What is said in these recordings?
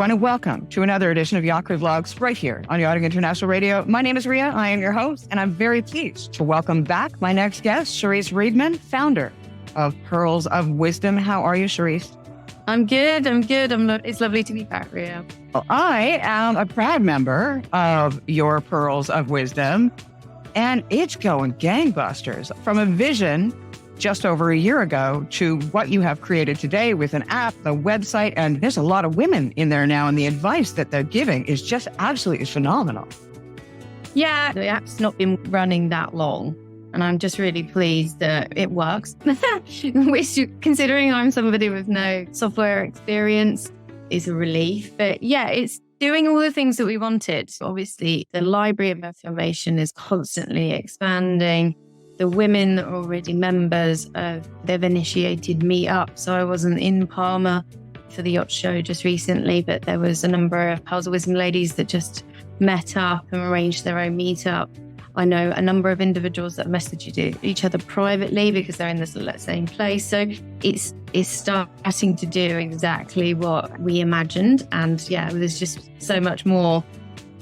everyone, and welcome to another edition of Yacht Crew Vlogs right here on Yachting International Radio. My name is Ria. I am your host, and I'm very pleased to welcome back my next guest, Cherise Reedman, founder of Pearls of Wisdom. How are you, Cherise? I'm good. It's lovely to be back, Ria. Well, I am a proud member of your Pearls of Wisdom, and it's going gangbusters. From a vision just over a year ago to what you have created today with an app, the website, and there's a lot of women in there now, and the advice that they're giving is just absolutely phenomenal. Yeah, the app's not been running that long, and I'm just really pleased that it works. Which, considering I'm somebody with no software experience, is a relief. But yeah, it's doing all the things that we wanted. Obviously, the library of information is constantly expanding. The women that are already members, they've initiated meetups. So I wasn't in Palma for the yacht show just recently, but there was a number of Pearls of Wisdom ladies that just met up and arranged their own meetup. I know a number of individuals that message each other privately because they're in the same place. So it's starting to do exactly what we imagined. And yeah, there's just so much more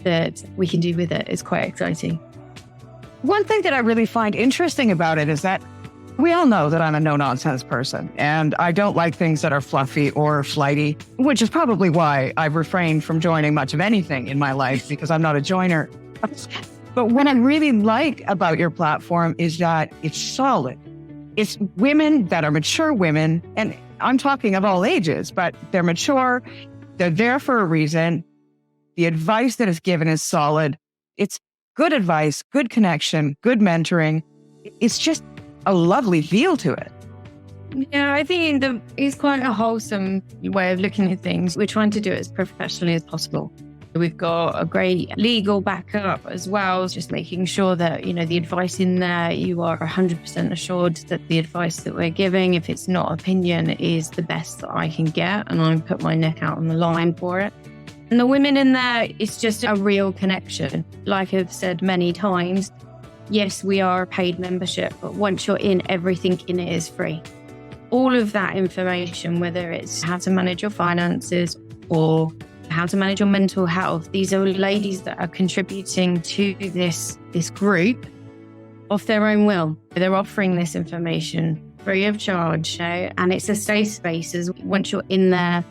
that we can do with it. It's quite exciting. One thing that I really find interesting about it is that we all know that I'm a no-nonsense person, and I don't like things that are fluffy or flighty, which is probably why I've refrained from joining much of anything in my life because I'm not a joiner. But what I really like about your platform is that it's solid. It's women that are mature women, and I'm talking of all ages, but they're mature. They're there for a reason. The advice that is given is solid. It's good advice, good connection, good mentoring. It's just a lovely feel to it. Yeah, I think it's quite a wholesome way of looking at things. We're trying to do it as professionally as possible. We've got a great legal backup as well, just making sure that, the advice in there, you are 100% assured that the advice that we're giving, if it's not opinion, is the best that I can get. And I put my neck out on the line for it. And the women in there, it's just a real connection. Like I've said many times, yes, we are a paid membership, but once you're in, everything in it is free. All of that information, whether it's how to manage your finances or how to manage your mental health, these are ladies that are contributing to this group of their own will. They're offering this information free of charge, and it's a safe space. Once you're in there,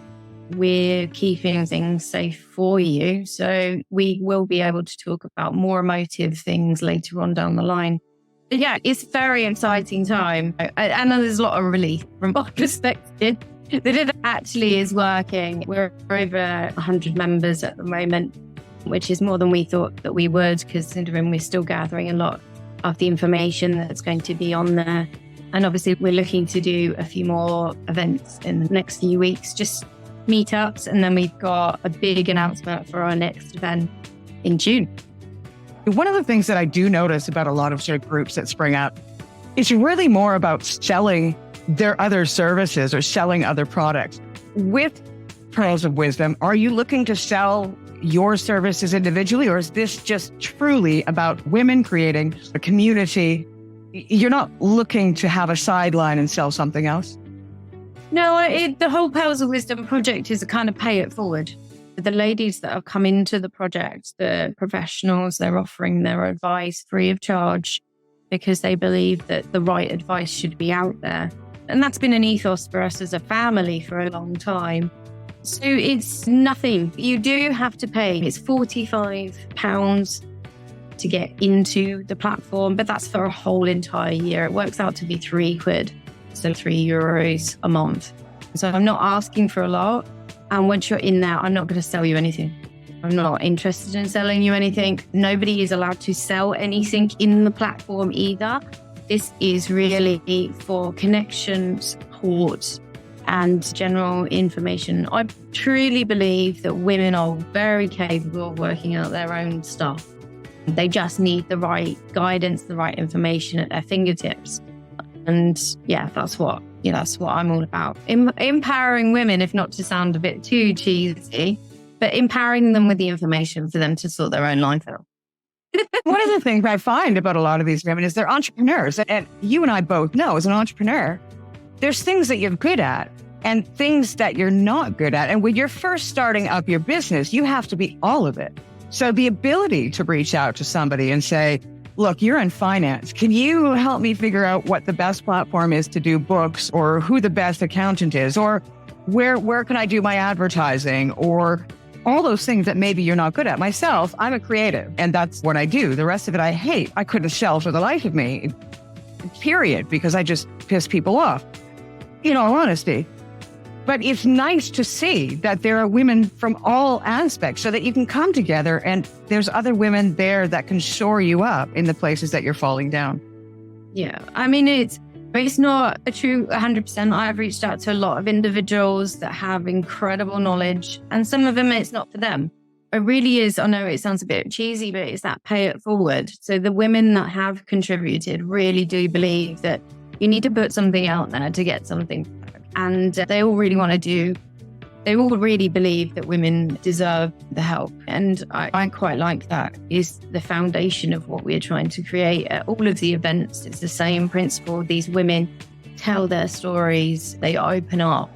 we're keeping things safe for you. So we will be able to talk about more emotive things later on down the line. But yeah, it's a very exciting time. And there's a lot of relief from our perspective that it actually is working. We're over 100 members at the moment, which is more than we thought that we would, considering we're still gathering a lot of the information that's going to be on there. And obviously we're looking to do a few more events in the next few weeks, just meetups, and then we've got a big announcement for our next event in June. One of the things that I do notice about a lot of sort of groups that spring up is really more about selling their other services or selling other products. With Pearls of Wisdom, are you looking to sell your services individually, or is this just truly about women creating a community? You're not looking to have a sideline and sell something else? No, the whole Pearls of Wisdom project is a kind of pay it forward. The ladies that have come into the project, the professionals, they're offering their advice free of charge because they believe that the right advice should be out there. And that's been an ethos for us as a family for a long time. So it's nothing. You do have to pay. It's £45 to get into the platform, but that's for a whole entire year. It works out to be £3. So €3 a month. So I'm not asking for a lot. And once you're in there, I'm not going to sell you anything. I'm not interested in selling you anything. Nobody is allowed to sell anything in the platform either. This is really for connection, support, and general information. I truly believe that women are very capable of working out their own stuff. They just need the right guidance, the right information at their fingertips. And yeah, that's what I'm all about. Empowering women, if not to sound a bit too cheesy, but empowering them with the information for them to sort their own life out. One of the things I find about a lot of these women is they're entrepreneurs. And you and I both know, as an entrepreneur, there's things that you're good at, and things that you're not good at. And when you're first starting up your business, you have to be all of it. So the ability to reach out to somebody and say, look, you're in finance. Can you help me figure out what the best platform is to do books, or who the best accountant is, or where can I do my advertising, or all those things that maybe you're not good at. Myself, I'm a creative, and that's what I do. The rest of it I hate. I couldn't shell for the life of me, period, because I just piss people off, in all honesty. But it's nice to see that there are women from all aspects so that you can come together and there's other women there that can shore you up in the places that you're falling down. Yeah. I mean, it's not a true 100%. I've reached out to a lot of individuals that have incredible knowledge, and some of them, it's not for them. It really is. I know it sounds a bit cheesy, but it's that pay it forward. So the women that have contributed really do believe that you need to put something out there to get something back. And they all really believe that women deserve the help. And I quite like that. Is the foundation of what we're trying to create at all of the events. It's the same principle. These women tell their stories, they open up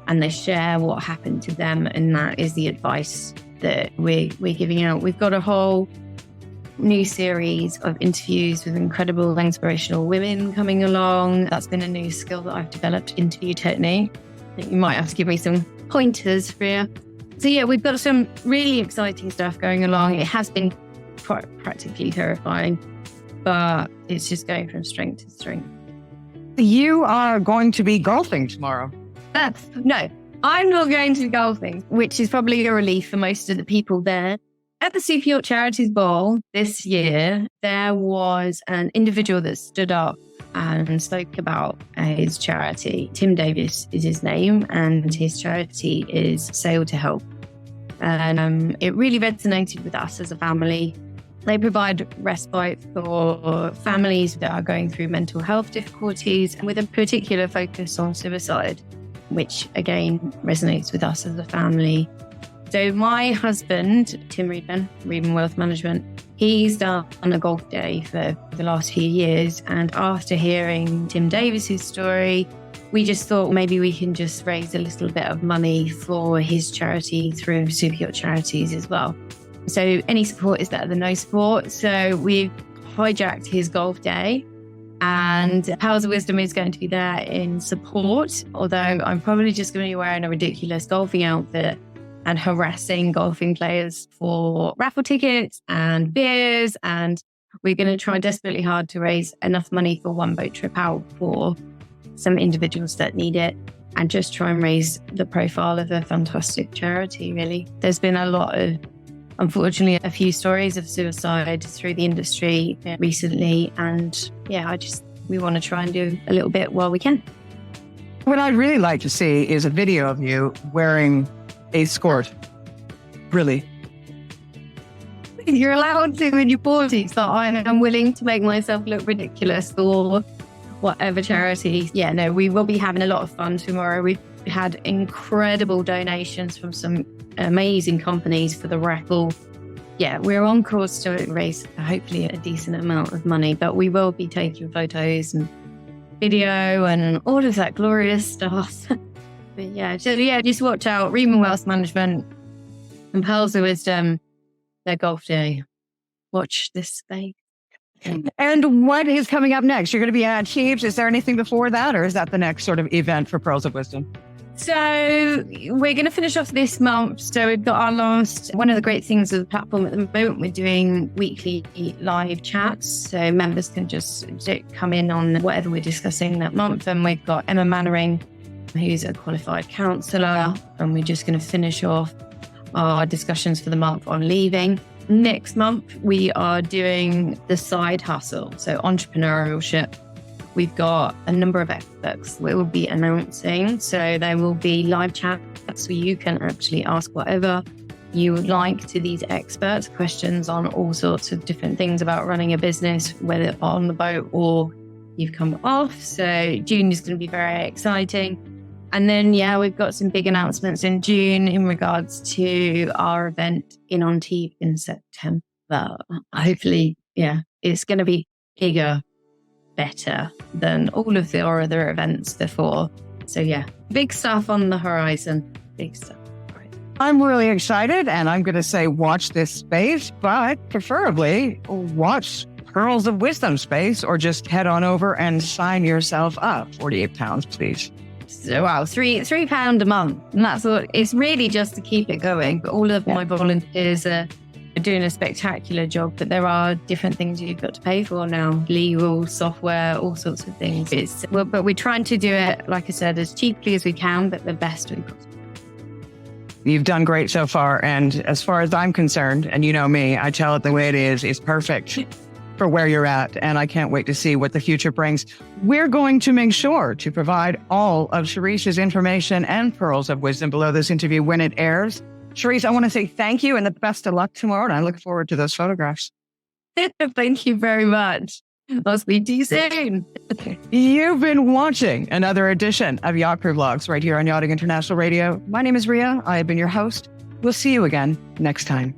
and they share what happened to them. And that is the advice that we're giving out. We've got a whole new series of interviews with incredible, inspirational women coming along. That's been a new skill that I've developed, interview technique. I think you might have to give me some pointers, Freya. So yeah, we've got some really exciting stuff going along. It has been quite practically terrifying, but it's just going from strength to strength. You are going to be golfing tomorrow. No, I'm not going to be golfing, which is probably a relief for most of the people there. At the Super Yacht Charities Ball this year, there was an individual that stood up and spoke about his charity. Tim Davis is his name, and his charity is Sail to Help. And it really resonated with us as a family. They provide respite for families that are going through mental health difficulties, with a particular focus on suicide, which again resonates with us as a family. So my husband, Tim Reedman Wealth Management, he's done a golf day for the last few years. And after hearing Tim Davis's story, we just thought maybe we can just raise a little bit of money for his charity through Super Yacht Charities as well. So any support is better than no support. So we've hijacked his golf day, and Pearls of Wisdom is going to be there in support, although I'm probably just going to be wearing a ridiculous golfing outfit and harassing golfing players for raffle tickets and beers. And we're going to try desperately hard to raise enough money for one boat trip out for some individuals that need it, and just try and raise the profile of a fantastic charity, really. There's been a lot of, unfortunately, a few stories of suicide through the industry recently. And yeah, we want to try and do a little bit while we can. What I'd really like to see is a video of you wearing a skirt. Really. You're allowed to in your 40s, so I am willing to make myself look ridiculous for whatever charity. Yeah, no, we will be having a lot of fun tomorrow. We've had incredible donations from some amazing companies for the raffle. Yeah, we're on course to raise hopefully a decent amount of money, but we will be taking photos and video and all of that glorious stuff. But yeah, so yeah, just watch out. Reedman Wealth Management and Pearls of Wisdom, their golf day. Watch this space. And what is coming up next? You're going to be at Cheves. Is there anything before that, or is that the next sort of event for Pearls of Wisdom? So we're going to finish off this month. So we've got our last, one of the great things of the platform at the moment, we're doing weekly live chats. So members can just come in on whatever we're discussing that month. And we've got Emma Mannering, who's a qualified counsellor, and we're just going to finish off our discussions for the month on leaving. Next month, we are doing the side hustle, so entrepreneurship. We've got a number of experts we will be announcing. So there will be live chats where you can actually ask whatever you would like to these experts, questions on all sorts of different things about running a business, whether on the boat or you've come off. So June is going to be very exciting. And then, yeah, we've got some big announcements in June in regards to our event in Antibes in September. Hopefully, yeah, it's going to be bigger, better than all of our other events before. So yeah, big stuff on the horizon. Big stuff. I'm really excited, and I'm going to say watch this space, but preferably watch Pearls of Wisdom space, or just head on over and sign yourself up. £48, please. So, wow, £3 a month. And that's what it's really just to keep it going. But all of my volunteers are doing a spectacular job, but there are different things you've got to pay for now. Legal, software, all sorts of things. But we're trying to do it, like I said, as cheaply as we can, but the best we possibly. You've done great so far. And as far as I'm concerned, and you know me, I tell it the way it is. It's perfect for where you're at. And I can't wait to see what the future brings. We're going to make sure to provide all of Cherise's information and Pearls of Wisdom below this interview when it airs. Cherise, I want to say thank you and the best of luck tomorrow. And I look forward to those photographs. Thank you very much. I'll speak to you soon. You've been watching another edition of Yacht Crew Vlogs right here on Yachting International Radio. My name is Ria. I have been your host. We'll see you again next time.